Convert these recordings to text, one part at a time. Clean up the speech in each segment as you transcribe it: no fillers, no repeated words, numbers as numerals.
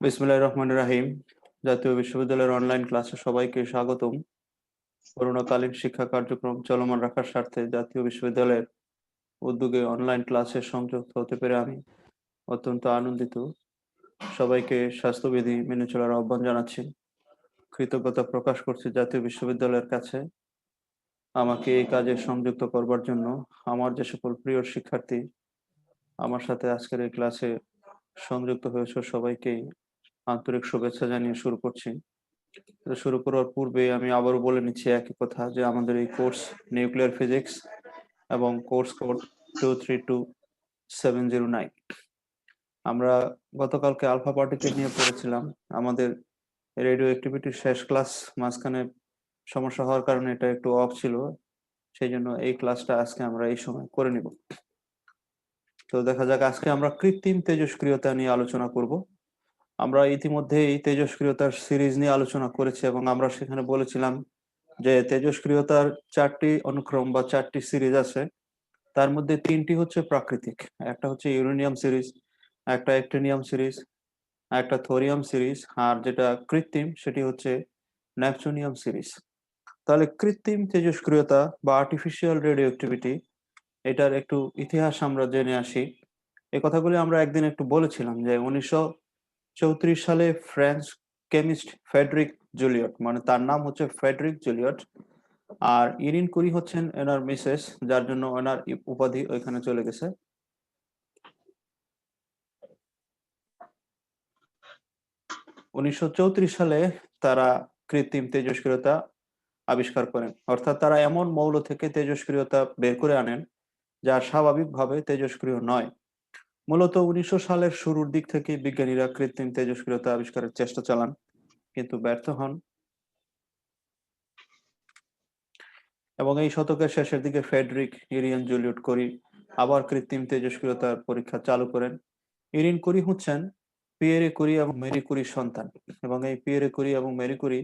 বিসমিল্লাহির রহমানির রাহিম। জাতীয় বিশ্ববিদ্যালয়ের অনলাইন ক্লাসে সবাইকে স্বাগতম। করোনাকালীন শিক্ষা কার্যক্রম চলমান রাখার স্বার্থে জাতীয় বিশ্ববিদ্যালয়ের উদ্যোগে অনলাইন ক্লাসে সংযুক্ত হতে পেরে আমি অত্যন্ত আনন্দিত। সবাইকে স্বাস্থ্যবিধি মেনে চলার আহ্বান জানাচ্ছি। কৃতজ্ঞতা প্রকাশ করছি জাতীয় বিশ্ববিদ্যালয়ের কাছে আমাকে এই কাজে সংযুক্ত করবার জন্য। আমার যে সকল প্রিয় শিক্ষার্থী আমার সাথে আজকের এই ক্লাসে সংযুক্ত হয়েছে সবাইকেই আন্তরিক শুভেচ্ছা জানিয়ে শুরু করছি। তো শুরু করার পূর্বে আমি আবারও বলে নিচ্ছি একই কথা যে আমাদের এই কোর্স নিউক্লিয়ার ফিজিক্স এবং কোর্স কোড 232709। আমরা গতকালকে আলফা পার্টিকেল নিয়ে পড়েছিলাম। আমাদের রেডিও অ্যাক্টিভিটির শেষ ক্লাস মাঝখানে সমস্যা হওয়ার কারণে এটা একটু অফ ছিল, সেই জন্য এই ক্লাসটা আজকে আমরা এই সময় করে নিব। তো দেখা যাক, আজকে আমরা কৃত্রিম তেজস্ক্রিয়তা নিয়ে আলোচনা করব। আমরা ইতিমধ্যে এই তেজস্ক্রিয়তার সিরিজ নিয়ে আলোচনা করেছি এবং আমরা সেখানে বলেছিলাম যে তেজস্ক্রিয়তার 4টি অনুক্রম বা 4টি সিরিজ আছে। তার মধ্যে 3টি হচ্ছে প্রাকৃতিক, একটা হচ্ছে ইউরেনিয়াম সিরিজ, একটা অ্যাক্টিনিয়াম সিরিজ, একটা থোরিয়াম সিরিজ, আর যেটা কৃত্রিম সেটি হচ্ছে নেপচুনিয়াম সিরিজ। তাহলে কৃত্রিম তেজস্ক্রিয়তা বা আর্টিফিশিয়াল রেডিও অ্যাক্টিভিটি, এটার একটু ইতিহাস আমরা জেনে আসি। এই কথাগুলি আমরা একদিন একটু বলেছিলাম যে 1934 সালে ফ্রেঞ্চ কেমিস্ট ফ্রেডরিক জুলিয়ট, মানে তার নাম হচ্ছে ফ্রেডরিক জুলিয়ট, আর ইরিন কুরি হচ্ছেন এনার মিসেস, যার জন্য এনার উপাধি ওইখানে চলে গেছে। 1934 সালে তারা কৃত্রিম তেজস্ক্রিয়তা আবিষ্কার করেন, অর্থাৎ তারা এমন মৌল থেকে তেজস্ক্রিয়তা বের করে আনেন যা স্বাভাবিকভাবে তেজস্ক্রিয় নয়। মূলত 1900 সালের শুরুর দিক থেকে বিজ্ঞানীরা কৃত্রিম তেজস্ক্রিয়তা আবিষ্কারের চেষ্টা চালান, কিন্তু ব্যর্থ হন। এবং এই শতকের শেষের দিকে ফ্রেডরিক ইরিয়ান জুলিয়ট কুরি আবার কৃত্রিম তেজস্ক্রিয়তার পরীক্ষা চালু করেন। ইরিন কুরি হচ্ছেন পিয়েরে কুরি এবং মেরি কুরির সন্তান, এবং এই পিয়েরে কুরি এবং মেরি কুরি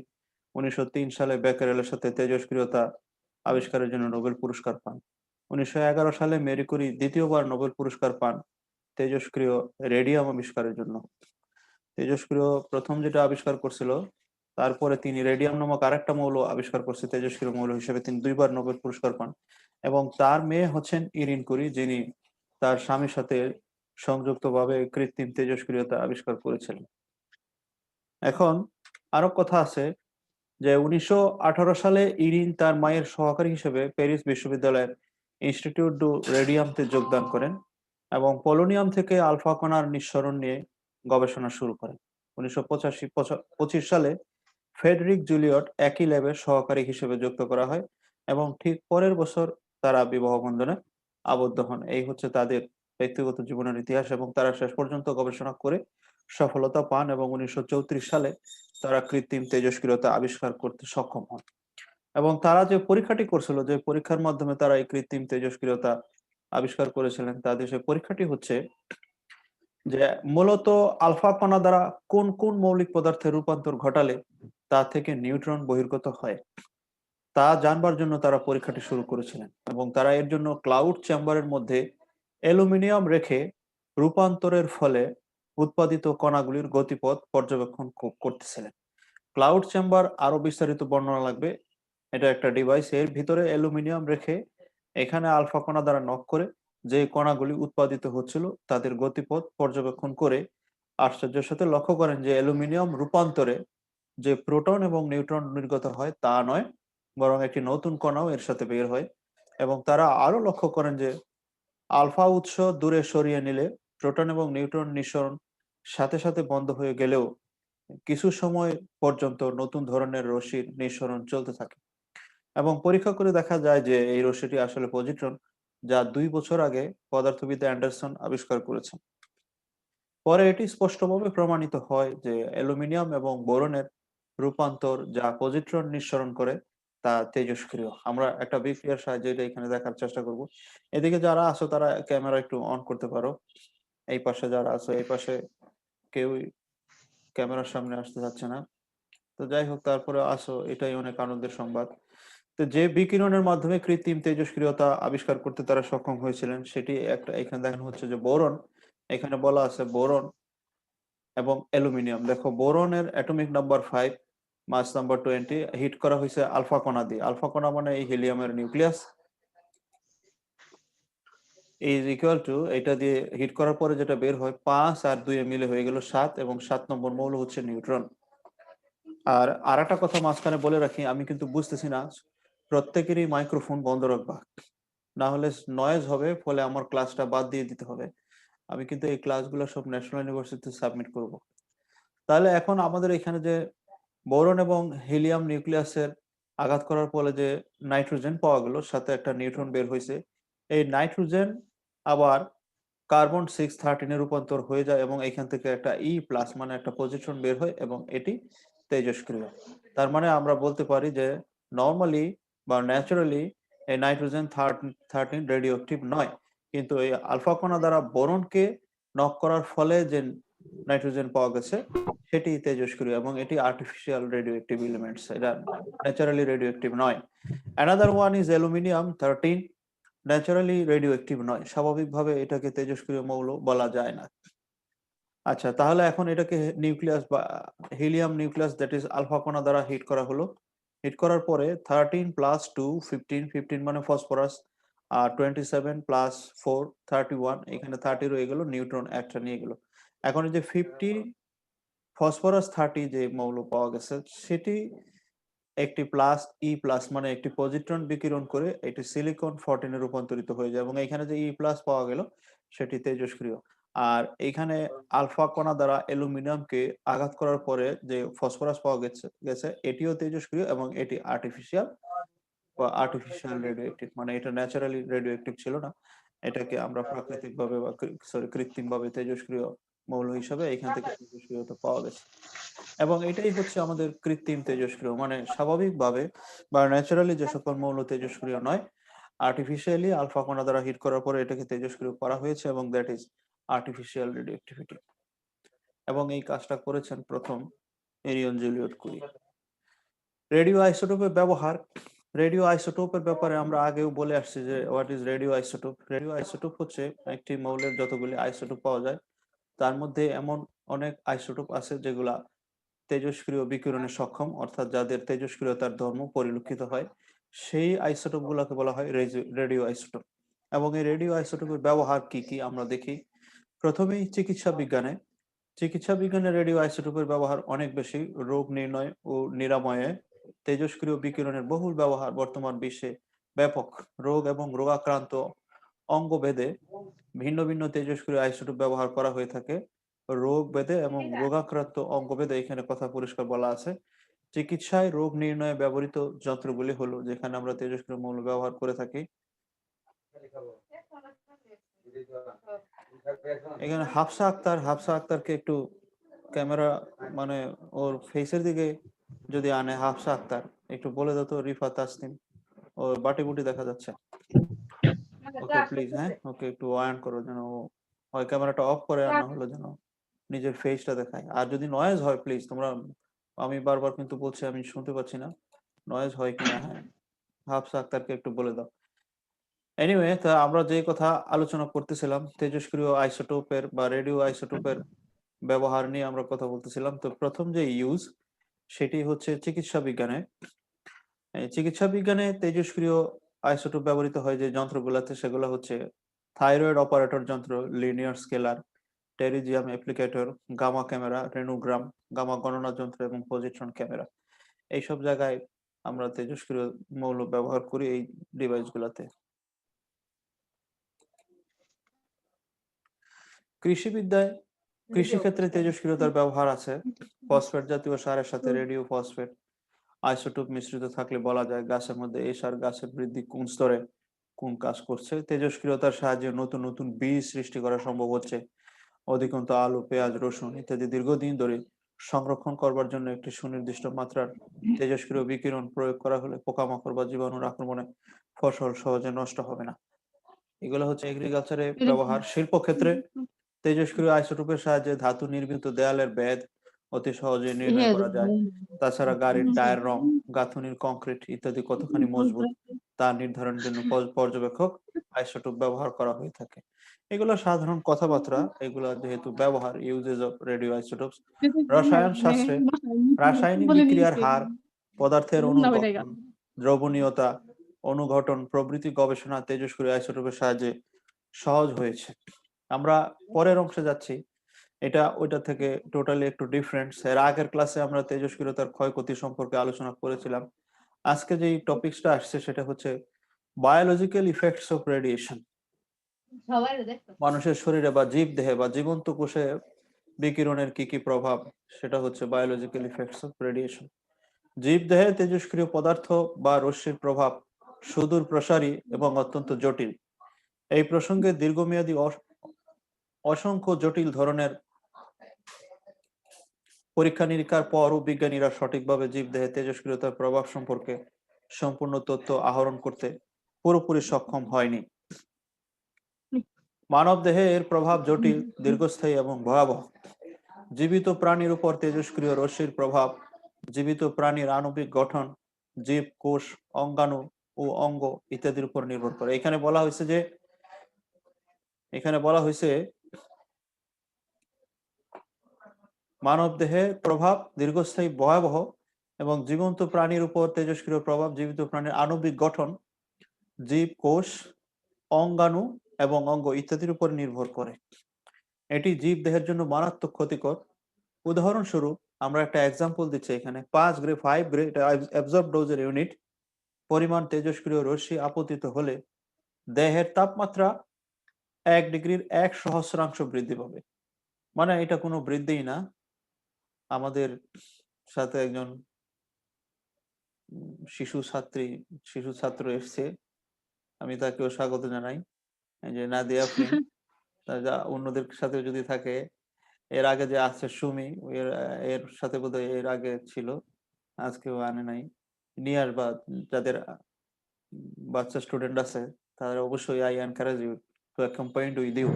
1903 সালে বেকারেলের সাথে তেজস্ক্রিয়তা আবিষ্কারের জন্য নোবেল পুরস্কার পান। 1911 সালে মেরি কুরি দ্বিতীয়বার নোবেল পুরস্কার পান তেজস্ক্রিয় রেডিয়াম আবিষ্কারের জন্য। তেজস্ক্রিয় প্রথম যেটা আবিষ্কার করছিল, তারপরে তিনি রেডিয়াম নামক আরেকটা মৌল আবিষ্কার করছে তেজস্ক্রিয় মৌল হিসেবে, তিনি দুইবার নোবেল পুরস্কার পান। এবং তার মেয়ে হচ্ছেন ইরিন কুরি, যিনি তার স্বামীর সাথে সংযুক্তভাবে কৃত্রিম তেজস্ক্রিয়তা আবিষ্কার করেছিলেন। এখন আরো কথা আছে যে 1918 সালে ইরিন তার মায়ের সহকারী হিসেবে প্যারিস বিশ্ববিদ্যালয়ের ইনস্টিটিউট ডু রেডিয়ামতে যোগদান করেন এবং পোলোনিয়াম থেকে আলফা কণার নিঃসরণ নিয়ে গবেষণা শুরু করেন। 1925 সালে ফ্রেডরিক জুলিয়ট একই ল্যাবে সহকারী হিসেবে যুক্ত করা হয় এবং ঠিক পরের বছর তারা বিবাহ বন্ধনে আবদ্ধ হন। এই হচ্ছে তাদের ব্যক্তিগত জীবনের ইতিহাস, এবং তারা শেষ পর্যন্ত গবেষণা করে সফলতা পান এবং 1934 সালে তারা কৃত্রিম তেজস্ক্রিয়তা আবিষ্কার করতে সক্ষম হন। এবং তারা যে পরীক্ষাটি করছিল, যে পরীক্ষার মাধ্যমে তারা এই কৃত্রিম তেজস্ক্রিয়তা আবিষ্কার করেছিলেন, তাদের সেই পরীক্ষাটি হচ্ছে যে মূলত আলফা কণা দ্বারা কোন কোন মৌলিক পদার্থের রূপান্তর ঘটালে তা থেকে নিউট্রন বহির্গত হয় তা জানবার জন্য তারা পরীক্ষাটি শুরু করেছিলেন। এবং তারা এর জন্য ক্লাউড চেম্বারের মধ্যে অ্যালুমিনিয়াম রেখে রূপান্তরের ফলে উৎপাদিত কণাগুলির গতিপথ পর্যবেক্ষণ করতেছিলেন। ক্লাউড চেম্বার আরো বিস্তারিত বর্ণনা লাগবে। এটা একটা ডিভাইস, এর ভিতরে অ্যালুমিনিয়াম রেখে এখানে আলফা কণা দ্বারা নক করে যে কণাগুলি উৎপাদিত হচ্ছিল তাদের গতিপথ পর্যবেক্ষণ করে আশ্চর্যের সাথে লক্ষ্য করেন যে অ্যালুমিনিয়াম রূপান্তরে যে প্রোটন এবং নিউট্রন নির্গত হয় তা নয়, বরং একটি নতুন কণাও এর সাথে বের হয়। এবং তারা আরো লক্ষ্য করেন যে আলফা উৎস দূরে সরিয়ে নিলে প্রোটন এবং নিউট্রন নিঃসরণ সাথে সাথে বন্ধ হয়ে গেলেও কিছু সময় পর্যন্ত নতুন ধরনের রশ্মির নিঃসরণ চলতে থাকে। এবং পরীক্ষা করে দেখা যায় যে এই রশ্মিটি আসলে পজিট্রন, যা 2 বছর আগে পদার্থবিদ অ্যান্ডারসন আবিষ্কার করেছেন। পরে এটি স্পষ্টভাবে প্রমাণিত হয় যে অ্যালুমিনিয়াম এবং বোরনের রূপান্তর যা পজিট্রন নিঃসরণ করে তা তেজস্ক্রিয়। আমরা একটা বিক্রিয়ার সাহায্যে এটা এখানে দেখার চেষ্টা করব। এদিকে যারা আছো তারা ক্যামেরা একটু অন করতে পারো। এই পাশে যারা আছো, এই পাশে কেউই ক্যামেরার সামনে আসতে যাচ্ছে না। তো যাই হোক, তারপরে আসো, এটাই অনেক আনন্দের সংবাদ। তো যে বিকিরণের মাধ্যমে কৃত্রিম তেজস্ক্রিয়তা আবিষ্কার করতে তারা সক্ষম হয়েছিলেন সেটি একটা এখানে দেখানো হচ্ছে যে বোরন। এখানে বলা আছে বোরন এবং অ্যালুমিনিয়াম। দেখো বোরনের অ্যাটমিক নাম্বার 5, মাস নাম্বার 20, হিট করা হয়েছে আলফা কণা দিয়ে। আলফা কণা মানে এই হিলিয়ামের নিউক্লিয়াস, ইজ ইকুয়াল টু এটা দিয়ে হিট করার পরে যেটা বের হয় 5 আর 2 মিলে হয়ে গেল 7, এবং 7 নম্বর মৌল হচ্ছে নিউট্রন। আর একটা কথা মাঝখানে বলে রাখি, আমি কিন্তু বুঝতেছি না, প্রত্যেকেরই মাইক্রোফোন বন্ধ রাখবা, না হলে নয়েজ হবে, ফলে আমার ক্লাসটা বাদ দিয়ে দিতে হবে। আমি কিন্তু এই ক্লাসগুলো সব ন্যাশনাল ইউনিভার্সিটিতে সাবমিট করব। তাহলে এখন আমাদের এখানে যে বোরন এবং হিলিয়াম নিউক্লিয়াসের আঘাত করার ফলে যে নাইট্রোজেন পাওয়া গেল, সাথে একটা নিউট্রন বের হয়েছে, এই নাইট্রোজেন আবার কার্বন 613 রূপান্তর হয়ে যায় এবং এখান থেকে একটা প্লাস মানে একটা পজিট্রন বের হয় এবং এটি তেজস্ক্রিয়। তার মানে আমরা বলতে পারি যে নর্মালি বা ন্যাচারালি এই নাইট্রোজেন 13 রেডিও অ্যাক্টিভ নয়, কিন্তু এই আলফা কণা দ্বারা বোরনকে নক করার ফলে যে নাইট্রোজেন পাওয়া গেছে সেটি তেজস্ক্রিয় এবং এটি আর্টিফিশিয়াল রেডিও অ্যাক্টিভ এলিমেন্টস, এটা ন্যাচারালি রেডিও অ্যাক্টিভ নয়। Another one is aluminium 13, naturally radio active নয়, স্বাভাবিকভাবে এটাকে তেজস্ক্রিয় মৌল বলা যায় না। আচ্ছা, তাহলে এখন এটাকে নিউক্লিয়াস বা helium nucleus that is alpha কণা দ্বারা হিট করা হলো। হিট করার পরে 13 প্লাস 2 15, 15 মানে ফসফরাস, আর 27 প্লাস 4 31, এখানে 30 রয়ে গেল, নিউট্রন একটা নিয়ে গেল। এখন এই যে 50 ফসফরাস 30 যে মৌল পাওয়া গেছে সেটি একটি প্লাস প্লাস মানে একটি পজিট্রন বিকিরণ করে এটি সিলিকন 14 এ রূপান্তরিত হয়ে যায় এবং এখানে যে প্লাস পাওয়া গেল সেটি তেজস্ক্রিয়। আর এখানে আলফা কণা দ্বারা অ্যালুমিনিয়ামকে আঘাত করার পরে যে ফসফরাস পাওয়া গেছে এটিও তেজস্ক্রিয় এবং এটি আর্টিফিশিয়াল বা আর্টিফিশিয়াল রেডিও অ্যাক্টিভ, মানে এটা ন্যাচারালি রেডিও অ্যাক্টিভ ছিল না, এটাকে আমরা প্রাকৃতিকভাবে বা কৃত্রিমভাবে তেজস্ক্রিয় মৌল হিসাবে এখান থেকে তেজস্ক্রিয়তা পাওয়া গেছে। এবং এটাই হচ্ছে আমাদের কৃত্রিম তেজস্ক্রিয়, মানে স্বাভাবিকভাবে বা ন্যাচারালি যে সকল মৌল তেজস্ক্রিয় নয়, আর্টিফিশিয়ালি আলফা কণা দ্বারা হিট করার পরে এটাকে তেজস্ক্রিয় করা হয়েছে এবং দ্যাট ইজ আর্টিফিশিয়াল রেডিওঅ্যাক্টিভিটি। এবং এই কাজটা করেছেন প্রথম এরিয়ন জুলিয়েট কুরি। রেডিও আইসোটোপের ব্যবহার, রেডিও আইসোটোপের ব্যাপারে আমরা আগেও বলে আসছি যে what is radio isotope. Radio isotope হচ্ছে একটি মৌলের যতগুলি আইসোটোপ পাওয়া যায় তার মধ্যে এমন অনেক আইসোটোপ আছে যেগুলা তেজস্ক্রিয় বিকিরণে সক্ষম, অর্থাৎ যাদের তেজস্ক্রিয়তার ধর্ম পরিলক্ষিত হয়, সেই আইসোটোপ গুলাকে বলা হয় রেডিও আইসোটোপ। এবং এই রেডিও আইসোটোপের ব্যবহার কি কি আমরা দেখি। প্রথমেই চিকিৎসা বিজ্ঞানে রেডিও আইসোটোপের ব্যবহার অনেক বেশি। রোগ নির্ণয় ও নিরাময়ে তেজস্ক্রিয় বিকিরণের বহুল ব্যবহার বর্তমান বিশ্বে ব্যাপক। রোগ এবং রোগাক্রান্ত অঙ্গভেদে ভিন্ন ভিন্ন তেজস্ক্রিয় আইসোটোপ ব্যবহার করা হয়ে থাকে। রোগ ভেদে এবং রোগাক্রান্ত অঙ্গভেদে এখানে কথা পরিষ্কার বলা আছে। চিকিৎসায় রোগ নির্ণয়ে ব্যবহৃত যন্ত্রগুলি হলো যেখানে আমরা তেজস্ক্রিয় মৌল ব্যবহার করে থাকি। এখানে হাফসা আক্তারকে একটু ক্যামেরা মানে ওর ফেসের দিকে যদি আনে, হাফসা আক্তার একটু বলে দাও তো রিফা তাসনিম, ওর বাটি বুটি দেখা যাচ্ছে। ওকে প্লিজ, হ্যাঁ ওকে একটু অন করো যেন ও হয় ক্যামেরাটা অফ করে আর না হলে যেন নিজের ফেসটা দেখায়। আর যদি নয়েজ হয় প্লিজ তোমরা, আমি বারবার কিন্তু বলছি আমি শুনতে পাচ্ছি না, নয়েজ হয় কিনা, হ্যাঁ হাফসা আক্তারকে একটু বলে দাও। এনিওয়ে, তা আমরা যে কথা আলোচনা করতেছিলাম তেজস্ক্রিয় আইসোটোপের বা রেডিও আইসোটোপের ব্যবহার নিয়ে আমরা কথা বলতেছিলাম। তো প্রথম যে ইউজ সেটি হচ্ছে চিকিৎসা বিজ্ঞানে। এই চিকিৎসা বিজ্ঞানে তেজস্ক্রিয় আইসোটোপ ব্যবহৃত হয় যে যন্ত্রগুলোতে, সেগুলো হচ্ছে থাইরয়েড অপারেটর যন্ত্র, linear scaler, pterygium applicator, gamma camera, renogram, gamma গণনা যন্ত্র এবং পজিট্রন ক্যামেরা। এইসব জায়গায় আমরা তেজস্ক্রিয় মৌল ব্যবহার করি এই ডিভাইস গুলাতে। কৃষিবিদ্যায় কৃষিক্ষেত্রে তেজস্ক্রিয়তার ব্যবহার আছে। ফসফেট জাতীয় সারের সাথে রেডিও ফসফেট আইসোটোপ মিশ্রিত থাকলে বলা যায় গাছের মধ্যে এই সার গাছের বৃদ্ধি কোন স্তরে কোন কাজ করছে। তেজস্ক্রিয়তার সাহায্যে নতুন নতুন বীজ সৃষ্টি করা সম্ভব হচ্ছে। অধিকন্তু আলু, পেঁয়াজ, রসুন ইত্যাদি দীর্ঘদিন ধরে সংরক্ষণ করবার জন্য একটি সুনির্দিষ্ট মাত্রার তেজস্ক্রিয় বিকিরণ প্রয়োগ করা হলে পোকামাকড় বা জীবাণুর আক্রমণে ফসল সহজে নষ্ট হবে না। এগুলো হচ্ছে এগ্রিকালচারে ব্যবহার। শিল্পক্ষেত্রে তেজস্ক্রিয় আইসোটোপের সাহায্যে ধাতু নির্মিত দেয়ালের বেধ অতি সহজে নির্ণয় করা যায়। তাছাড়া গাড়ির টায়ার রং, গাঁথুনির কংক্রিট ইত্যাদি কতখানি মজবুত তা নির্ধারণের জন্য পর্যবেক্ষক আইসোটোপ ব্যবহার করা হয়ে থাকে। এগুলো সাধারণ কথাবার্তা, এগুলো যেহেতু ব্যবহার ইউজেস অফ রেডিও আইসোটোপস। রসায়ন শাস্ত্রে রাসায়নিক বলে বিক্রিয়ার নিয়েছি হার, পদার্থের বুঝলাম এটাই অনুগঠন, দ্রবণীয়তা, অনুঘটন প্রভৃতি গবেষণা তেজস্ক্রিয় আইসোটোপের সাহায্যে সহজ হয়েছে। আমরা পরের অংশে যাচ্ছি, এটা ওইটা থেকে টোটালি একটু ডিফারেন্ট। এর আগের ক্লাসে আমরা তেজস্ক্রিয়তার ক্ষয়ক্ষতি সম্পর্কে আলোচনা করেছিলাম। আজকে যেই টপিকসটা আসছে সেটা হচ্ছে বায়োলজিক্যাল ইফেক্টস অফ রেডিয়েশন। মানুষের শরীরে বা জীবদেহে বা জীবন্ত কোষে বিকিরণের কি কি প্রভাব, সেটা হচ্ছে বায়োলজিক্যাল ইফেক্টস অফ রেডিয়েশন। জীবদেহে তেজস্ক্রিয় পদার্থ বা রশ্মির প্রভাব সুদূর প্রসারী এবং অত্যন্ত জটিল। এই প্রসঙ্গে দীর্ঘমেয়াদী অসংখ্য জটিল ধরনের পরীক্ষা নিরীক্ষার পরও বিজ্ঞানীরা সঠিকভাবে জীবদেহে তেজস্ক্রিয়তার প্রভাব সম্পর্কে সম্পূর্ণ তথ্য আহরণ করতে পুরোপুরি সক্ষম হয়নি। মানবদেহে এর প্রভাব জটিল, দীর্ঘস্থায়ী এবং ভয়াবহ। জীবিত প্রাণীর উপর তেজস্ক্রিয় রশ্মির প্রভাব জীবিত প্রাণীর আণবিক গঠন, জীব, কোষ, অঙ্গাণু ও অঙ্গ ইত্যাদির উপর নির্ভর করে। এখানে বলা হয়েছে মানবদেহে প্রভাব দীর্ঘস্থায়ী, ভয়াবহ এবং জীবন্ত প্রাণীর উপর তেজস্ক্রিয় প্রভাব জীবিত প্রাণীর আণবিক গঠন, জীব, কোষ, অঙ্গাণু এবং অঙ্গ ইত্যাদির উপর নির্ভর করে। এটি জীব দেহের জন্য মারাত্মক ক্ষতিকর। উদাহরণস্বরূপ আমরা একটা এক্সাম্পল দিচ্ছি এখানে, 5 গ্রে অ্যাবজর্ব ডোজের ইউনিট পরিমাণ তেজস্ক্রিয় রশ্মি আপতিত হলে দেহের তাপমাত্রা 1 ডিগ্রির 1/1000 বৃদ্ধি পাবে। মানে এটা কোনো বৃদ্ধিই না। আমাদের সাথে একজন শিশু ছাত্র এসছে, আমি তাকেও স্বাগত জানাই, এই যে নাদিয়া আফরিন। অন্যদের সাথে যদি থাকে, এর আগে যে আছে সুমি, এর সাথে বোধহয় এর আগে ছিল, আজকেও আনে নাই। নিয়ে আসবা, যাদের বাচ্চা স্টুডেন্ট আছে তারা অবশ্যই I encourage you to accompanied with you.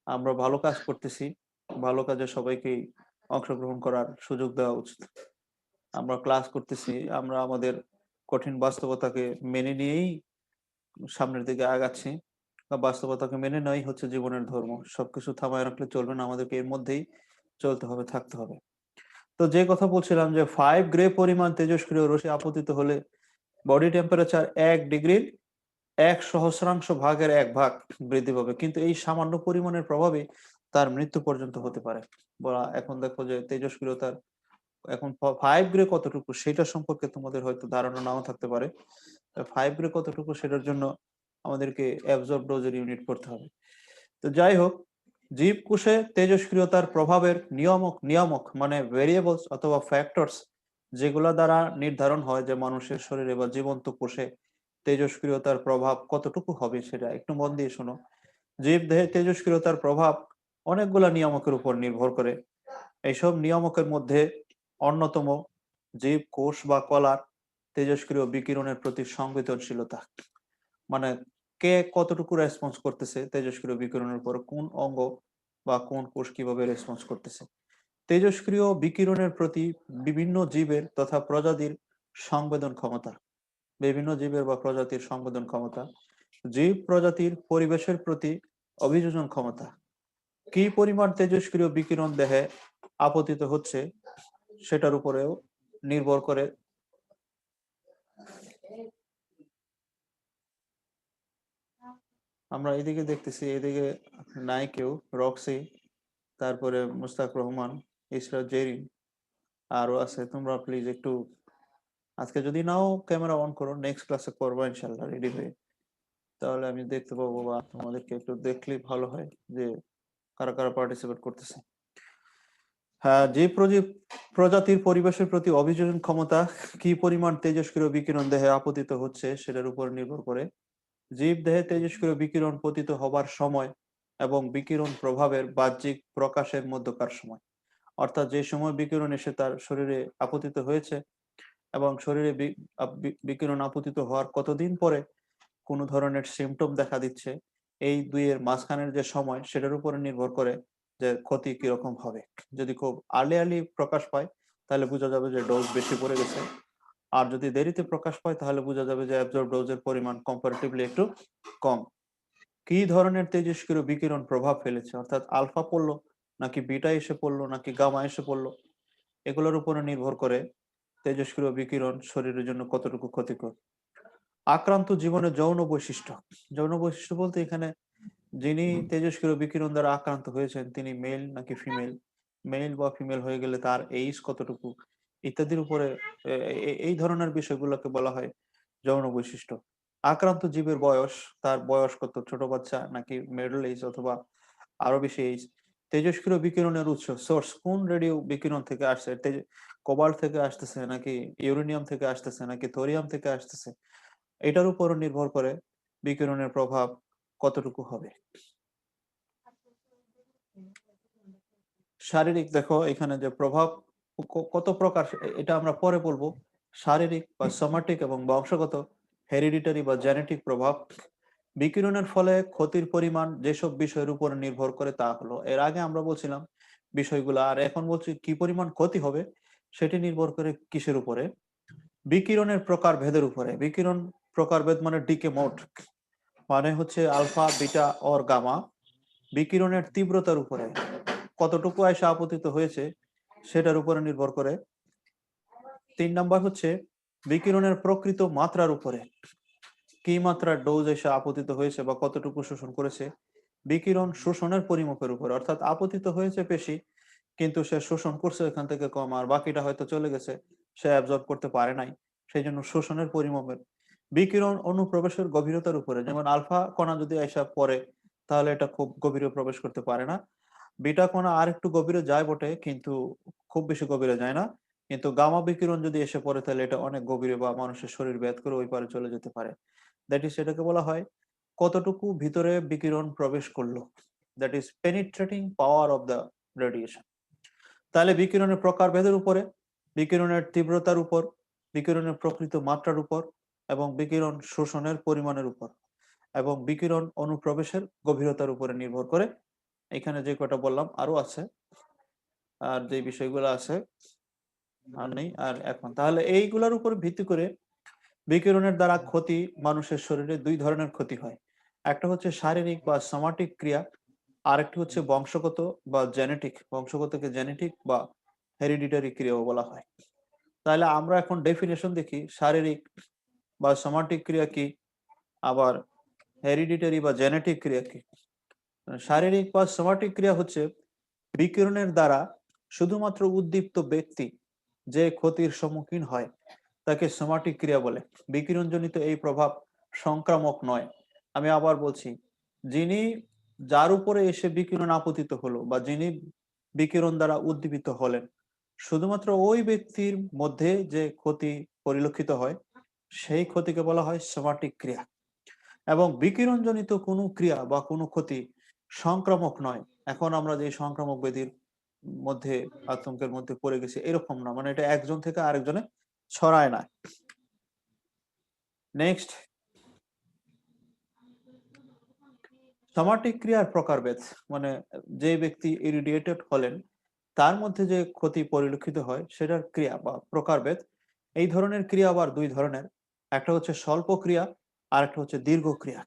আমরা ভালো কাজ করতেছি, ভালো কাজে সবাইকেই অংশগ্রহণ করার সুযোগ দেওয়া উচিত। আমরা ক্লাস করতেছি, আমরা আমাদের কঠিন বাস্তবতাকে মেনে নিয়েই সামনের দিকে আগাচ্ছি। বাস্তবতাকে মেনে নেওয়াই হচ্ছে জীবনের ধর্ম। সবকিছু থামায় রাখলে চলবে না, আমাদেরকে এর মধ্যেই চলতে হবে, থাকতে হবে। তো যে কথা বলছিলাম যে 5 গ্রে পরিমাণ তেজস্ক্রিয় রশ্মি আপতিত হলে বডি টেম্পারেচার 1 ডিগ্রির 1/1000 বৃদ্ধি পাবে, কিন্তু এই সামান্য পরিমাণের প্রভাবে তার মৃত্যু পর্যন্ত হতে পারে। এখন দেখো যে তেজস্ক্রিয়তার এখন 5 গ্রে কতটুকু সেটা সম্পর্কে তোমাদের হয়তো ধারণা নাও থাকতে পারে। 5 গ্রে কতটুকু সেটার জন্য আমাদেরকে অ্যাবজর্ব ডোজের ইউনিট করতে হবে। তো যাই হোক, জীবকোষে তেজস্ক্রিয়তার প্রভাবের নিয়ামক মানে ভেরিয়েবলস অথবা ফ্যাক্টরস যেগুলা দ্বারা নির্ধারণ হয় যে মানুষের শরীরে বা জীবন্ত কোষে তেজস্ক্রিয়তার প্রভাব কতটুকু হবে, সেটা একটু মন দিয়ে শোনো। জীবদেহে তেজস্ক্রিয়তার প্রভাব অনেকগুলা নিয়ামকের উপর নির্ভর করে। এইসব নিয়ামকের মধ্যে অন্যতম জীব কোষ বা কলার তেজস্ক্রিয় বিকিরণের প্রতি সংবেদনশীলতা। মানে কে কতটুকু রেসপন্স করতেছে তেজস্ক্রিয় বিকিরণের উপর, কোন অঙ্গ বা কোন কোষ কিভাবে রেসপন্স করতেছে। তেজস্ক্রিয় বিকিরণের প্রতি বিভিন্ন জীবের তথা প্রজাতির সংবেদন ক্ষমতা, বিভিন্ন জীবের বা প্রজাতির সংবেদন ক্ষমতা, জীব প্রজাতির পরিবেশের প্রতি অভিযোজন ক্ষমতা, কি পরিমাণ তেজস্ক্রিয় বিকিরণ দেহে আপতিত হচ্ছে সেটার উপরেও নির্ভর করে। আমরা এদিকে দেখতেছি, এদিকে নাই কেউ, রক্সি, তারপরে মুস্তাক রহমান, ইসরা জেরিন, আরো আছে। তোমরা প্লিজ একটু আজকে যদি নাও ক্যামেরা অন করো, নেক্সট ক্লাসে করবো ইনশাল্লাহ রেডি হয়ে, তাহলে আমি দেখতে পাবো বা তোমাদেরকে একটু দেখলেই ভালো হয় যে কারা কারা পার্টিসিপেট করতেছে। হ্যাঁ, যে প্রজাতির পরিবেশের প্রতি অভিযোজন ক্ষমতা, কি পরিমাণ তেজস্ক্রিয় বিকিরণ দেহে আপতিত হচ্ছে সেটার উপর নির্ভর করে। জীব দেহে তেজস্ক্রিয় বিকিরণ পতিত হবার সময় এবং বিকিরণ প্রভাবের বাহ্যিক প্রকাশের মধ্যকার সময়, অর্থাৎ যে সময় বিকিরণ এসে তার শরীরে আপতিত হয়েছে এবং শরীরে বিকিরণ আপতিত হওয়ার কতদিন পরে কোনো ধরনের সিমটম দেখা দিচ্ছে, এই দুইয়ের মাঝখানের যে সময় সেটার উপরে নির্ভর করে যে ক্ষতি কিরকম হবে। যদি খুব আর্লি প্রকাশ পায় তাহলে বোঝা যাবে যে ডোজ বেশি পড়ে গেছে, আর যদি দেরিতে প্রকাশ পায় তাহলে বোঝা যাবে যে অ্যাবজর্ব ডোজের পরিমাণ কম্পারেটিভলি একটু কম। কি ধরনের তেজস্ক্রিয় বিকিরণ প্রভাব ফেলেছে, অর্থাৎ আলফা পড়লো নাকি বিটা এসে পড়লো নাকি গামা এসে পড়লো, এগুলোর উপরে নির্ভর করে তেজস্ক্রিয় বিকিরণ শরীরের জন্য কতটুকু ক্ষতিকর। আক্রান্ত জীবনের যৌন বৈশিষ্ট্য। যৌন বৈশিষ্ট্য বলতে এখানে যিনি তেজস্ক্রিয় বিকিরণ দ্বারা আক্রান্ত হয়েছেন তিনি মেল নাকি ফিমেল, মেল বা ফিমেল হয়ে গেলে তার এইজ কতটুকু ইত্যাদির উপরে এই ধরনের বিষয়গুলোকে বলা হয় যৌন বৈশিষ্ট্য। আক্রান্ত জীবের বয়স, তার বয়স কত, ছোট বাচ্চা নাকি মিডল এজ অথবা আরো বেশি এজ। তেজস্ক্রিয় বিকিরণের উৎস, সোর্স, কোন রেডিও বিকিরণ থেকে আসছে, কোবাল্ট থেকে আসতেছে নাকি ইউরেনিয়াম থেকে আসতেছে নাকি থোরিয়াম থেকে আসতেছে, এটার উপর নির্ভর করে বিকিরণের প্রভাব কতটুকু হবে। শারীরিক, দেখো এখানে যে প্রভাব কত প্রকার এটা আমরা পরে বলবো। শারীরিক বা সোমাটিক এবং বংশগত, হেরিডিটারি বা জেনেটিক প্রভাব। বিকিরণের ফলে ক্ষতির পরিমাণ যেসব বিষয়ের উপর নির্ভর করে তা হলো, এর আগে আমরা বলছিলাম বিষয়গুলো, আর এখন বলছি কি পরিমাণ ক্ষতি হবে সেটি নির্ভর করে কিসের উপরে, বিকিরণের প্রকার ভেদের উপরে। বিকিরণ প্রকারভেদ মানে ডিকে মোড, মানে হচ্ছে আলফা বিটা অর গামা। বিকিরণের তীব্রতার উপরে, কতটুকু এসে আপতিত হয়েছে সেটার উপরে নির্ভর করে। 3 নাম্বার হচ্ছে বিকিরণের প্রকৃত মাত্রার উপরে, কি মাত্রার ডোজ এসে আপতিত হয়েছে বা কতটুকু শোষণ করেছে। বিকিরণ শোষণের পরিমাপের উপরে, অর্থাৎ আপতিত হয়েছে বেশি কিন্তু সে শোষণ করছে এখান থেকে কম, আর বাকিটা হয়তো চলে গেছে, সে অ্যাবজর্ব করতে পারে নাই, সেই জন্য শোষণের পরিমাপের। বিকিরণ অনুপ্রবেশের গভীরতার উপরে, যেমন আলফা কণা যদি এসে পড়ে তাহলে এটা খুব গভীরে প্রবেশ করতে পারে না, বিটা কণা আর একটু গভীরে যায় বটে কিন্তু খুব বেশি গভীরে যায় না, কিন্তু গামা বিকিরণ যদি এসে পড়ে তাহলে এটা অনেক গভীরে বা মানুষের শরীর ভেদ করে ওই পারে চলে যেতে পারে। দ্যাট ইজ, সেটাকে বলা হয় কতটুকু ভিতরে বিকিরণ প্রবেশ করলো, that is penetrating power of the radiation. তাহলে বিকিরণের প্রকারভেদের উপরে, বিকিরণের তীব্রতার উপর, বিকিরণের প্রকৃত মাত্রার উপর, এবং বিকিরণ শোষণের পরিমাণের উপর, এবং বিকিরণ অনুপ্রবেশের গভীরতার উপরে নির্ভর করে। এখানে যে কটা বললাম আরো আছে, আর যে বিষয়গুলো আছে আর নেই আর এখন, তাহলে এইগুলোর উপর ভিত্তি করে বিকিরণের দ্বারা ক্ষতি, মানুষের শরীরে দুই ধরনের ক্ষতি হয়। একটা হচ্ছে শারীরিক বা সোমাটিক ক্রিয়া, আরেকটি হচ্ছে বংশগত বা জেনেটিক, বংশগতকে জেনেটিক বা হেরিডিটারি ক্রিয়াও বলা হয়। তাহলে আমরা এখন ডেফিনেশন দেখি, শারীরিক বা সোমাটিক ক্রিয়া কি, আবার হেরিডিটারি বা জেনেটিক ক্রিয়া কি। শারীরিক বা সোমাটিক ক্রিয়া হচ্ছে বিকিরণের দ্বারা শুধুমাত্র উদ্দীপ্ত ব্যক্তি যে ক্ষতির সম্মুখীন হয় তাকে সোমাটিক ক্রিয়া বলে। বিকিরণজনিত এই প্রভাব সংক্রামক নয়। আমি আবার বলছি, যিনি, যার উপরে এসে বিকিরণ আপতিত হলো বা যিনি বিকিরণ দ্বারা উদ্দীপিত হলেন, শুধুমাত্র ওই ব্যক্তির মধ্যে যে ক্ষতি পরিলক্ষিত হয় সেই ক্ষতিকে বলা হয় সোমাটিক ক্রিয়া। এবং বিকিরণজনিত কোনো ক্রিয়া বা কোনো ক্ষতি সংক্রামক নয়। এখন আমরা যে সংক্রামক ব্যাধির মধ্যে আতঙ্কের মধ্যে পড়ে গেছি এরকম না, মানে এটা একজন থেকে আরেকজনে ছড়ায় না। নেক্সট, সোমাটিক ক্রিয়ার প্রকারভেদ, মানে যে ব্যক্তি ইরিডিয়েটেড হলেন তার মধ্যে যে ক্ষতি পরিলক্ষিত হয় সেটার ক্রিয়া বা প্রকারভেদ। এই ধরনের ক্রিয়া আবার দুই ধরনের, একটা হচ্ছে স্বল্প ক্রিয়া আর একটা হচ্ছে দীর্ঘ ক্রিয়া।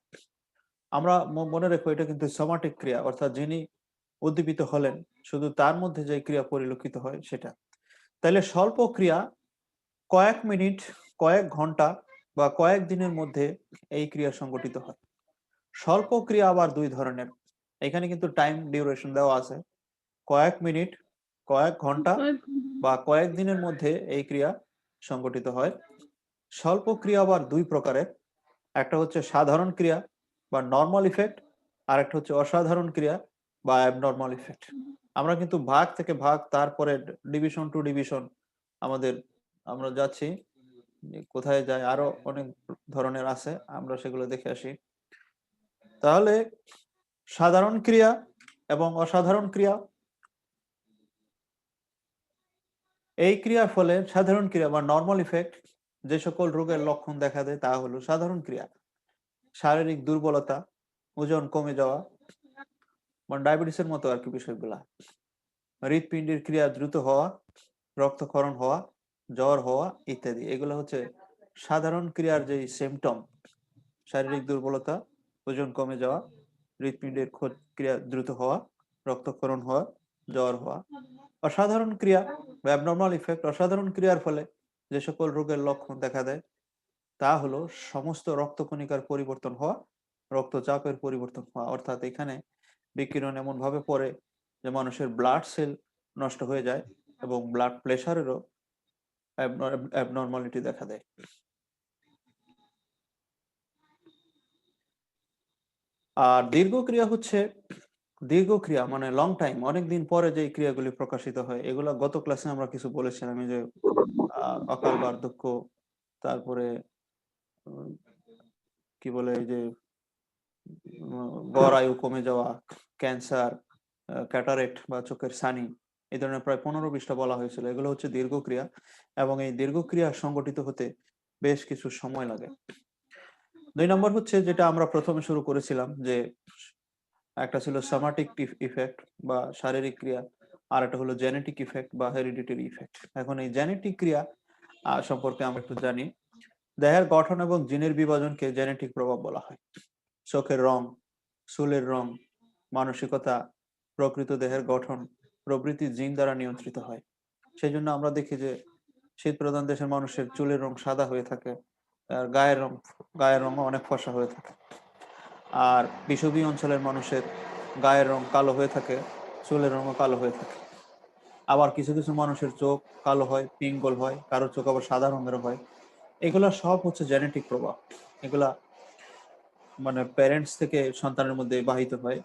আমরা মনে রেখো এটা কিন্তু সোমাটিক ক্রিয়া, অর্থাৎ যিনি উদ্দীপিত হলেন শুধু তার মধ্যে যে ক্রিয়া পরিলক্ষিত হয় সেটা। তাহলে স্বল্প ক্রিয়া কয়েক মিনিট, কয়েক ঘন্টা বা কয়েক দিনের মধ্যে এই ক্রিয়া সংগঠিত হয়। স্বল্প ক্রিয়া আবার দুই ধরনের, এখানে কিন্তু টাইম ডিউরেশন দেওয়া আছে, কয়েক মিনিট, কয়েক ঘন্টা বা কয়েক দিনের মধ্যে এই ক্রিয়া সংগঠিত হয়। স্বল্প ক্রিয়া আবার দুই প্রকারের, একটা হচ্ছে সাধারণ ক্রিয়া বা নর্মাল ইফেক্ট, আর একটা হচ্ছে অসাধারণ ক্রিয়া বা অ্যাবনর্মাল ইফেক্ট। আমরা কিন্তু ভাগ থেকে ভাগ, তারপরে ডিভিশন টু ডিভিশন আমাদের, আমরা যাচ্ছি কোথায় যায়, আরো অনেক ধরনের আছে, আমরা সেগুলো দেখে আসি। তাহলে সাধারণ ক্রিয়া এবং অসাধারণ ক্রিয়া, এই ক্রিয়ার ফলে সাধারণ ক্রিয়া বা নর্মাল ইফেক্ট, যে সকল রোগের লক্ষণ দেখা দেয় তা হলো সাধারণ ক্রিয়া। শারীরিক দুর্বলতা, ওজন কমে যাওয়া, মানে ডায়াবেটিসের মতো আর কি বিষয়গুলা, হৃৎপিণ্ডের ক্রিয়া দ্রুত হওয়া, রক্তক্ষরণ হওয়া, জ্বর হওয়া ইত্যাদি, এগুলো হচ্ছে সাধারণ ক্রিয়ার যে সিমটম। শারীরিক দুর্বলতা, ওজন কমে যাওয়া, হৃৎপিণ্ডের ক্রিয়া দ্রুত হওয়া, রক্তক্ষরণ হওয়া, জ্বর হওয়া। অসাধারণ ক্রিয়া বা অ্যাবনর্মাল ইফেক্ট, অসাধারণ ক্রিয়ার ফলে যে সকল রোগের লক্ষণ দেখা দেয় তা হলো সমস্ত রক্তকণিকার পরিবর্তন হওয়া, রক্তচাপের পরিবর্তন হওয়া। অর্থাৎ এখানে বিকিরণ এমন ভাবে পড়ে যে মানুষের ব্লাড সেল নষ্ট হয়ে যায় এবং ব্লাড প্রেশারেরও অ্যাবনর্মালিটি দেখা দেয়। আর দীর্ঘক্রিয়া হচ্ছে, দীর্ঘক্রিয়া মানে লং টাইম, অনেকদিন পরে যে ক্রিয়াগুলি প্রকাশিত হয়, এগুলা গত ক্লাসে আমরা কিছু বলেছিলাম, এই যে অকাল বার্ধক্য, তারপরে কি বলে এই যে গড় আয়ু কমে যাওয়া, ক্যান্সার, ক্যাটারেক্ট বা চোখের ছানি, এই ধরনের প্রায় 15-20টা বলা হয়েছিল। এগুলো হচ্ছে দীর্ঘক্রিয়া এবং এই দীর্ঘক্রিয়া সংগঠিত হতে বেশ কিছু সময় লাগে। 2 নম্বর হচ্ছে যেটা আমরা প্রথমে শুরু করেছিলাম, যে একটা ছিল সোমাটিক ইফেক্ট বা শারীরিক ক্রিয়া, আর একটা হলো জেনেটিক ইফেক্ট বা হেরিডিটারি ইফেক্ট। এখন এই জেনেটিক ক্রিয়া সম্পর্কে আমরা একটু জানি। দেহের গঠন এবং জিনের বিভাজনকে জেনেটিক প্রভাব বলা হয়। চোখের রং, চুলের রং, মানসিকতা, প্রকৃত দেহের গঠন প্রভৃতি জিন দ্বারা নিয়ন্ত্রিত হয়। সেই জন্য আমরা দেখি যে শীত প্রধান দেশের মানুষের চুলের রং সাদা হয়ে থাকে, আর গায়ের রং অনেক ফর্সা হয়ে থাকে। আর বিষুবীয় অঞ্চলের মানুষের গায়ের রং কালো হয়ে থাকে, চুলের রঙও কালো হয়ে থাকে। আবার কিছু কিছু মানুষের চোখ কালো হয়, পিঙ্গল হয়, কারো চোখ আবার সাদা রঙের হয়। এগুলা সব হচ্ছে জেনেটিক প্রভাব। এগুলা মানে প্যারেন্টস থেকে সন্তানের মধ্যে বাহিত হয়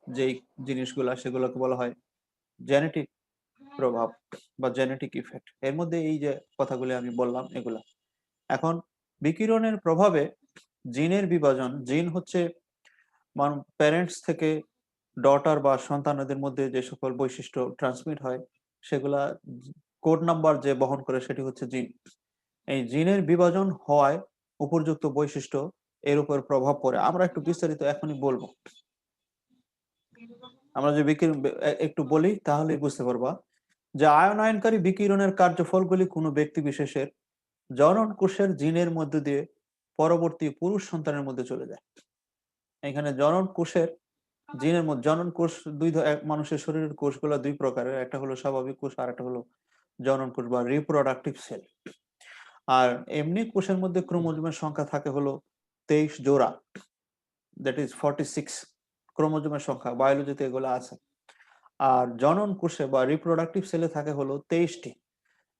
যেই জিনিসগুলা, সেগুলোকে বলা হয় জেনেটিক প্রভাব বা জেনেটিক ইফেক্ট। এর মধ্যে এই যে কথাগুলি আমি বললাম এগুলা। এখন বিকিরণের প্রভাবে জিনের বিভাজন, জিন হচ্ছে প্যারেন্টস থেকে ডটার বা সন্তানদের মধ্যে যে সকল বৈশিষ্ট্য ট্রান্সমিট হয় সেগুলা কোড নাম্বার যে বহন করে সেটি হচ্ছে জিন। এই জিনের বিভাজন হওয়ায় উপযুক্ত বৈশিষ্ট্য এর উপর প্রভাব পড়ে। আমরা একটু বিস্তারিত এখনই বলবো। আমরা যে বিকিরণ একটু বলি তাহলেই বুঝতে পারবা যে আয়নায়নকারী বিকিরণের কার্যফলগুলি কোনো ব্যক্তি বিশেষের জনন কোষের জিনের মধ্য দিয়ে পরবর্তী পুরুষ সন্তানের মধ্যে চলে যায়। এখানে জনন কোষের জিনের মধ্যে, জনন কোষ মানুষের শরীরের কোষগুলো দুই প্রকারের, একটা হলো স্বাভাবিক কোষ আর একটা হলো জনন কোষ বা রিপ্রোডাক্টিভ সেল। আর এমনি কোষের মধ্যে ক্রোমোজোমের সংখ্যা থাকে হলো 23 জোড়া, দ্যাট ইজ 46 ক্রোমোজোমের সংখ্যা, বায়োলজিতে এগুলো আছে। আর জনন কোষে বা রিপ্রোডাক্টিভ সেলে থাকে হলো 23টি।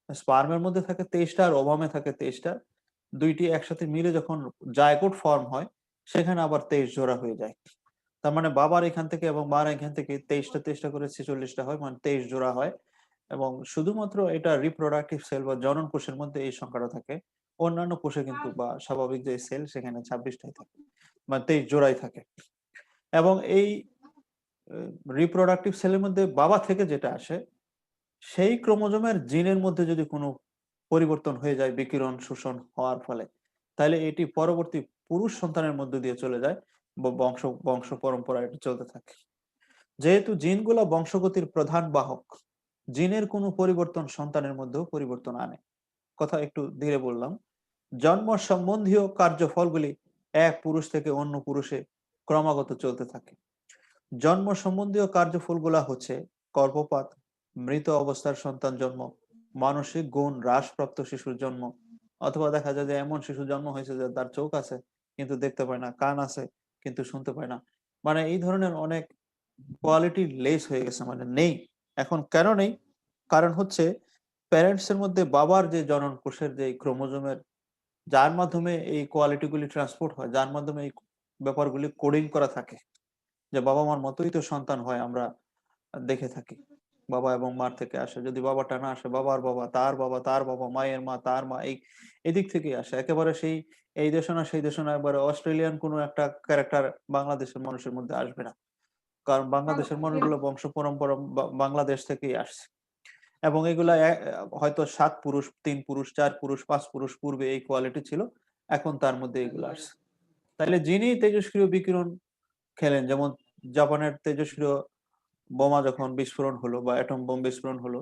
স্পার্মের মধ্যে থাকে 23টা আর ওভামে থাকে 23টা। দুইটি একসাথে মিলে যখন জাইগোট ফর্ম হয় সেখানে আবার 23 জোড়া হয়ে যায়। তার মানে বাবার এখান থেকে এবং মার এখান থেকে 23টা করে 46টা হয়, মানে 23 জোড়া হয়। এবং শুধুমাত্র এটা রিপ্রোডাক্টিভ সেল বা জনন কোষের মধ্যে এই সংখ্যাটা থাকে। অন্যান্য কোষে কিন্তু বা স্বাভাবিক যে সেল সেখানে 26টাই থাকে, মানে 23 জোড়াই থাকে। এবং এই রিপ্রোডাক্টিভ সেলের মধ্যে বাবা থেকে যেটা আসে সেই ক্রোমোজোমের জিনের মধ্যে যদি কোনো পরিবর্তন হয়ে যায় বিকিরণ শোষণ হওয়ার ফলে, তাহলে এটি পরবর্তী পুরুষ সন্তানের মধ্যে দিয়ে চলে যায়, বংশ বংশ পরম্পরা এটা চলতে থাকে। যেহেতু জিনগুলো বংশগতির প্রধান বাহক, জিনের কোনো পরিবর্তন সন্তানের মধ্যেও পরিবর্তন আনে। কথা একটু ধীরে বললাম। জন্ম সম্বন্ধীয় কার্যফলগুলি এক পুরুষ থেকে অন্য পুরুষে ক্রমাগত চলতে থাকে। জন্ম সম্বন্ধীয় কার্যফলগুলা হচ্ছে গর্ভপাত, মৃত অবস্থার সন্তান জন্ম, মানসিক গুণ হ্রাসপ্রাপ্ত শিশুর জন্ম, অথবা দেখা যায় যে এমন শিশু জন্ম হয়েছে যে তার চোখ আছে কিন্তু দেখতে পায় না, কান আছে কিন্তু শুনতে পায় না, মানে এই ধরনের অনেক কোয়ালিটি লেস হয়ে গেছে, মানে নেই। এখন কেন নেই? কারণ হচ্ছে প্যারেন্টস এর মধ্যে বাবার যে জনন কোষের যে ক্রোমোজোমের, যার মাধ্যমে এই কোয়ালিটি গুলি ট্রান্সপোর্ট হয়, যার মাধ্যমে এই ব্যাপারগুলি কোডিং করা থাকে, যে বাবা মার মতোই তো সন্তান হয়, আমরা দেখে থাকি বাবা এবং মার থেকে আসে। যদি বাবাটা না আসে, বাবার বাবা তার বাবা তার বাবা, মায়ের মা তার মা, এই এদিক থেকে আসে। একেবারে সেই এই দেশে না সেই দেশে না, একবারে অস্ট্রেলিয়ান কোনো একটা ক্যারেক্টার বাংলাদেশের মানুষের মধ্যে আসবে না, কারণ বাংলাদেশের মানুষগুলো বংশ পরম্পরা বাংলাদেশ থেকেই আসছে। এবং এগুলা হয়তো 7 পুরুষ, 3 পুরুষ, 4 পুরুষ, 5 পুরুষ পূর্বে এই কোয়ালিটি ছিল, এখন তার মধ্যে এগুলো আসছে। তাইলে যিনি তেজস্ক্রিয় বিকিরণ খেলেন, যেমন জাপানের তেজস্ক্রিয় বোমা যখন বিস্ফোরণ হলো বা অ্যাটম বোম বিস্ফোরণ হলো,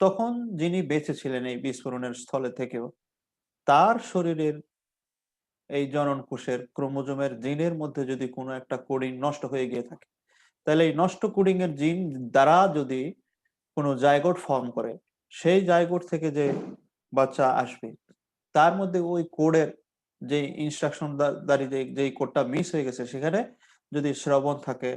তখন যিনি বেঁচে ছিলেন এই বিস্ফোরণের স্থলে থেকেও, তার শরীরের এই জনন কোষের ক্রোমোজোমের জিনের মধ্যে যদি কোনো একটা কোডিং নষ্ট হয়ে গিয়ে থাকে, তাহলে এই নষ্ট কোডিং এর জিন দ্বারা যদি কোনো জাইগোট ফর্ম করে, সেই জাইগোট থেকে যে বাচ্চা আসবে তার মধ্যে ওই কোডের যে ইনস্ট্রাকশন দাঁড়ি যেই কোডটা মিস হয়ে গেছে, সেখানে যদি শ্রবণ থাকে,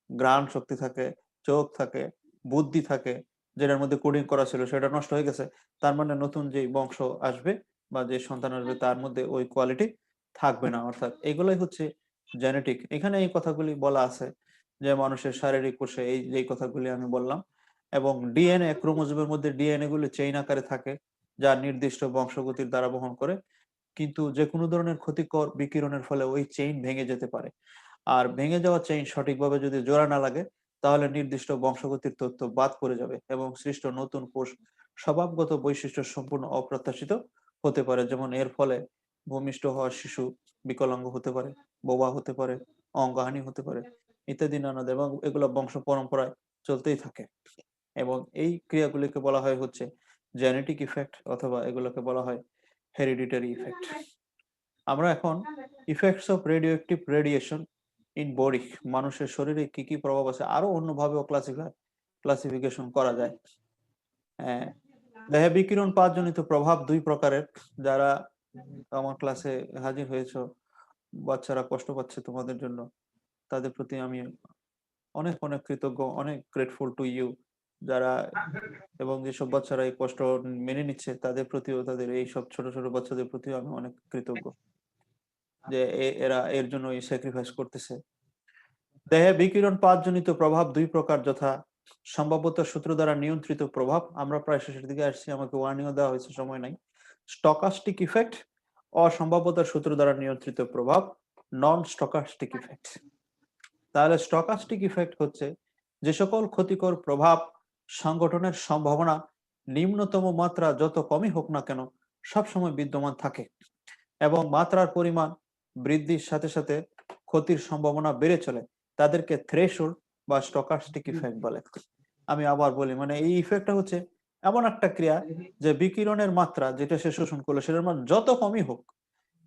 ঘ্রাণ শক্তি থাকে, চোখ থাকে, বুদ্ধি থাকে, যেটার মধ্যে কোডিং করা ছিল সেটা নষ্ট হয়ে গেছে, তার মানে নতুন যে বংশ আসবে বা যে সন্তান আসবে তার মধ্যে ওই কোয়ালিটি থাকবে না। অর্থাৎ এগুলোই হচ্ছে জেনেটিক। এখানে এই কথাগুলি বলা আছে যে মানুষের শারীরিক কোষে এই যে কথাগুলি আমি বললাম, এবং ডিএনএ ক্রোমোজোমের মধ্যে ডিএনএ গুলি চেইন আকারে থাকে যা নির্দিষ্ট বংশগতির দ্বারা বহন করে, কিন্তু যে কোনো ধরনের ক্ষতিকর বিকিরণের ফলে ওই চেইন ভেঙে যেতে পারে। আর ভেঙে যাওয়া চেইন সঠিকভাবে যদি জোড়া না লাগে, তাহলে নির্দিষ্ট বংশগতির তথ্য বাদ পড়ে যাবে এবং সৃষ্ট নতুন কোষ স্বভাবগত বৈশিষ্ট্য সম্পূর্ণ অপ্রত্যাশিত হতে পারে। যেমন এর ফলে ভূমিষ্ঠ হওয়া শিশু বিকলাঙ্গ হতে পারে, বোবা হতে পারে, অঙ্গহানি হতে পারে, ইত্যাদি নানা, এবং এগুলো বংশ পরম্পরায় চলতেই থাকে। এবং এই ক্রিয়াগুলিকে বলা হয় হচ্ছে জেনেটিক ইফেক্ট, অথবা এগুলোকে বলা হয় হেরিডিটারি ইফেক্ট। আমরা এখন effects of radio active radiation in body, মানুষের শরীরে কি কি প্রভাব আছে আরো অন্যভাবেও ক্লাসিফিকেশন করা যায়। দেহে বিকিরণ পাতজনিত প্রভাব দুই প্রকারের। যারা আমার ক্লাসে হাজির হয়েছে, বাচ্চারা কষ্ট পাচ্ছে তোমাদের জন্য, তাদের প্রতি আমি অনেক অনেক কৃতজ্ঞ, অনেক গ্রেটফুল টু ইউ। যারা এবং যেসব বাচ্চারা এই কষ্ট মেনে নিচ্ছে তাদের প্রতিও, তাদের এই সব ছোট ছোট বাচ্চাদের প্রতিও আমি অনেক কৃতজ্ঞ যে এরা এর জন্য এই স্যাক্রিফাইস করতেছে। দেহে বিকিরণ পাতজনিত প্রভাব দুই প্রকার, যথা সম্ভাব্যতার সূত্র দ্বারা নিয়ন্ত্রিত প্রভাব, আমরা প্রায় শেষের দিকে আসছি, আমাকে ওয়ার্নিংও দেওয়া হয়েছে, সময় নাই। স্টকাস্টিক ইফেক্ট, অসম্ভাব্যতার সূত্র দ্বারা নিয়ন্ত্রিত প্রভাব, নন স্টকাস্টিক ইফেক্ট। তাহলে স্টকাস্টিক ইফেক্ট হচ্ছে যে সকল ক্ষতিকর প্রভাব সংগঠনের সম্ভাবনা নিম্নতম মাত্রা যত কমই হোক না কেন সবসময় বিদ্যমান থাকে, এবং মাত্রার পরিমাণ বৃদ্ধির সাথে সাথে ক্ষতির সম্ভাবনা বেড়ে চলে, তাদেরকে থ্রেশহোল্ড বা স্টকাস্টিক ইফেক্ট বলে। আমি আবার বলি, মানে এই ইফেক্টটা হচ্ছে এমন একটা ক্রিয়া যে বিকিরণের মাত্রা যেটা সে শোষণ করলো সেটার মান যত কমই হোক,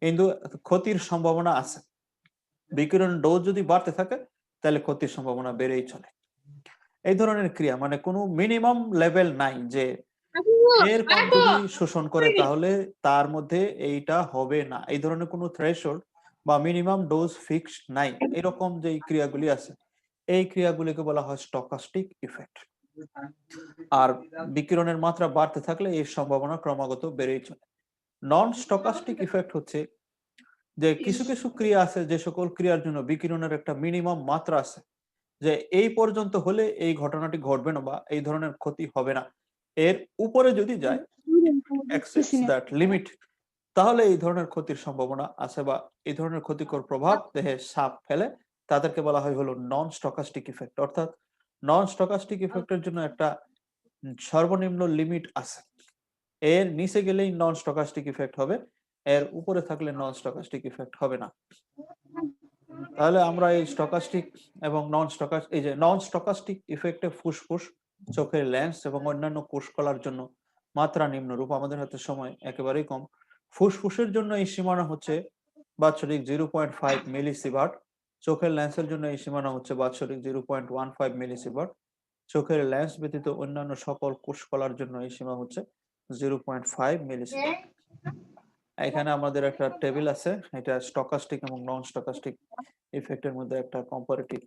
কিন্তু ক্ষতির সম্ভাবনা আছে। বিকিরণ ডোজ যদি বাড়তে থাকে তাহলে ক্ষতির সম্ভাবনা বেড়েই চলে। এই ধরনের ক্রিয়া, মানে কোনো মিনিমাম লেভেল নাই যে এর কম যদি শোষণ করে তাহলে তার মধ্যে এইটা হবে না, এই ধরনের কোনো থ্রেশহোল্ড বা মিনিমাম ডোজ ফিক্সড নাই। এরকম যে ক্রিয়াগুলি আছে, এই ক্রিয়াগুলিকে বলা হয় স্টকাস্টিক ইফেক্ট। আর বিকিরণের মাত্রা বাড়তে থাকলে এর সম্ভাবনা ক্রমাগত বেড়েই চলে। নন স্টকাস্টিক ইফেক্ট হচ্ছে যে কিছু কিছু ক্রিয়া আছে, যে সকল ক্রিয়ার জন্য বিকিরণের একটা মিনিমাম মাত্রা আছে, যে এই পর্যন্ত হলে এই ঘটনাটি ঘটবে না বা এই ধরনের ক্ষতি হবে না, এর উপরে যদি যায়, এক্সিডস দ্যাট লিমিট, তাহলে এই ধরনের ক্ষতির সম্ভাবনা আছে বা এই ধরনের ক্ষতিকর প্রভাব দেহে ছাপ ফেলে, তাদেরকে বলা হয় হলো নন স্টকাস্টিক ইফেক্ট। অর্থাৎ নন স্টকাস্টিক ইফেক্টের জন্য একটা সর্বনিম্ন লিমিট আছে, এর নিচে গেলেই নন স্টকাস্টিক ইফেক্ট হবে, এর উপরে থাকলে নন স্টকাস্টিক ইফেক্ট হবে না। তাহলে আমরা এই স্টকাস্টিক এবং এই যে নন স্টকাস্টিক ইফেক্টে ফুসফুস, চোখের লেন্স এবং অন্যান্য কোষকলার জন্য মাত্রা নিম্নরূপ। আমাদের হাতে সময় একেবারেই কম। ফুসফুসের জন্য এই সীমানা হচ্ছে বাৎসরিক 0.5 মিলিসিভার্ট, চোখের লেন্সের জন্য এই সীমানা হচ্ছে বাৎসরিক 0.15 মিলিসিভার্ট, চোখের লেন্স ব্যতীত অন্যান্য সকল কোষকলার জন্য এই সীমা হচ্ছে 0.5 মিলিসিভার্ট। এখানে আমাদের একটা টেবিল আছে, এটা স্টকাস্টিক এবং নন স্টকাস্টিক ইফেক্টের মধ্যে একটা কম্পারেটিভ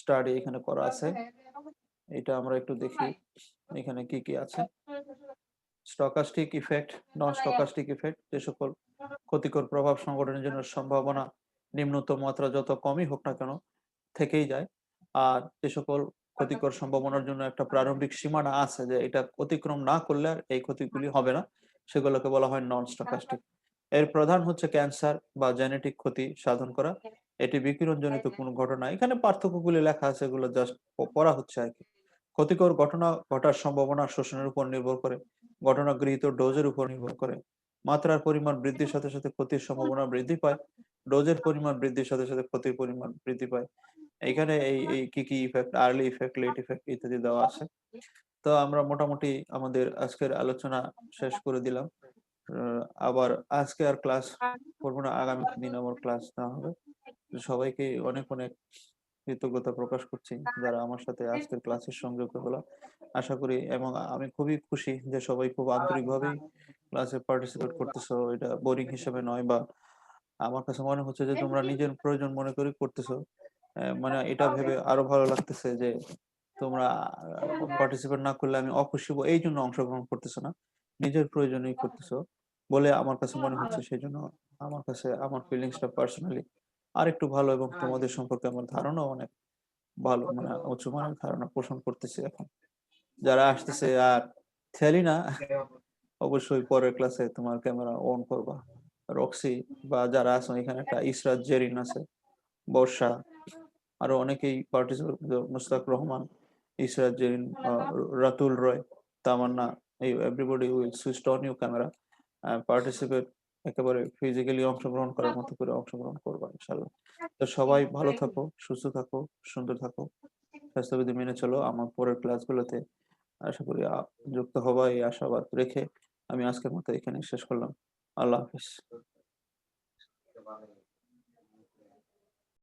স্টাডি এখানে করা আছে। এটা আমরা একটু দেখি এখানে কি কি আছে। স্টকাস্টিক ইফেক্ট, নন স্টকাস্টিক ইফেক্ট, যে সকল ক্ষতিকর প্রভাব সংগঠনের জন্য সম্ভাবনা নিম্নতম মাত্রা যত কমই হোক না কেন থেকেই যায়, আর যে সকল ক্ষতিকর সম্ভাবনার জন্য একটা প্রারম্ভিক সীমানা আছে যে এটা অতিক্রম না করলে আর এই ক্ষতিগুলি হবে না, সেগুলোকে বলা হয় নন স্টকাস্টিক। এর প্রধান হচ্ছে ক্যান্সার বা জেনেটিক ক্ষতি সাধন করা, এটি বিকিরণজনিত কোনো ঘটনা। এখানে পার্থক্যগুলি লেখা আছে, এগুলো জাস্ট পড়া হচ্ছে আর কি। ক্ষতিকর ঘটনা ঘটার সম্ভাবনা শোষণের উপর নির্ভর করে, ঘটনা গৃহীত ডোজের উপর নির্ভর করে। মাত্রার পরিমাণ বৃদ্ধির সাথে সাথে ক্ষতির সম্ভাবনা বৃদ্ধি পায়, ডোজের পরিমাণ বৃদ্ধির সাথে সাথে ক্ষতির পরিমাণ বৃদ্ধি পায়। এইখানে এই কি কি effect, early effect, late effect ইত্যাদি দেওয়া আছে। তো আমরা মোটামুটি আমাদের আজকের আলোচনা শেষ করে দিলাম। আবার আজকে আর ক্লাস করবো না, আগামী দিন আমার ক্লাস নেওয়া হবে। তো সবাইকে অনেক অনেক কৃতজ্ঞতা প্রকাশ করছি যারা আমার সাথে আজকের ক্লাসের সংযুক্ত হলো। আশা করি এবং আমি খুবই খুশি যে সবাই খুব আন্তরিকভাবেই ক্লাসে পার্টিসিপেট করতেছো। এটা বোরিং হিসেবে নয় বা আমার কাছে মনে হচ্ছে যে তোমরা নিজের প্রয়োজন মনে করে করতেছো। মানে এটা ভেবে আরো ভালো লাগতেছে যে তোমরা পার্টিসিপেট না করলে আমি অখুশি হবো এইজন্য অংশগ্রহণ করতেছো না। নিজের প্রয়োজনেই করতেছো বলে আমার কাছে মনে হচ্ছে। সেজন্য আমার কাছে আমার ফিলিংসটা পার্সোনালি আরেকটু ভালো এবং তোমাদের সম্পর্কে আমার ধারণাও অনেক ভালো, মানে উঁচু মানের ধারণা পোষণ করতেছি এখন। যারা আসতেছে আর খেলি না, অবশ্যই পরের ক্লাসে তোমার ক্যামেরা অন করবা। রক্সি বা যারা আছো এখানে, একটা ইসরাত জেরিন আছে, বর্ষা, আরো অনেকেই পার্টিসিপেট, মুস্তাক রহমান, ইসরাত জেরিন, রাতুল রয়, তামান্না, এই everybody will switch on your camera, participate, একেবারে ফিজিক্যালি অংশগ্রহণ করার মতো করে অংশগ্রহণ করবা ইনশাল্লাহ। তো সবাই ভালো থাকো, সুস্থ থাকো, সুন্দর থাকো, স্বাস্থ্যবিধি মেনে চলো। আমার পরের ক্লাসগুলোতে আশা করি যুক্ত হবা এই আশাবাদ রেখে আমি আজকের মতো এখানে শেষ করলাম। আল্লাহ হাফিজ।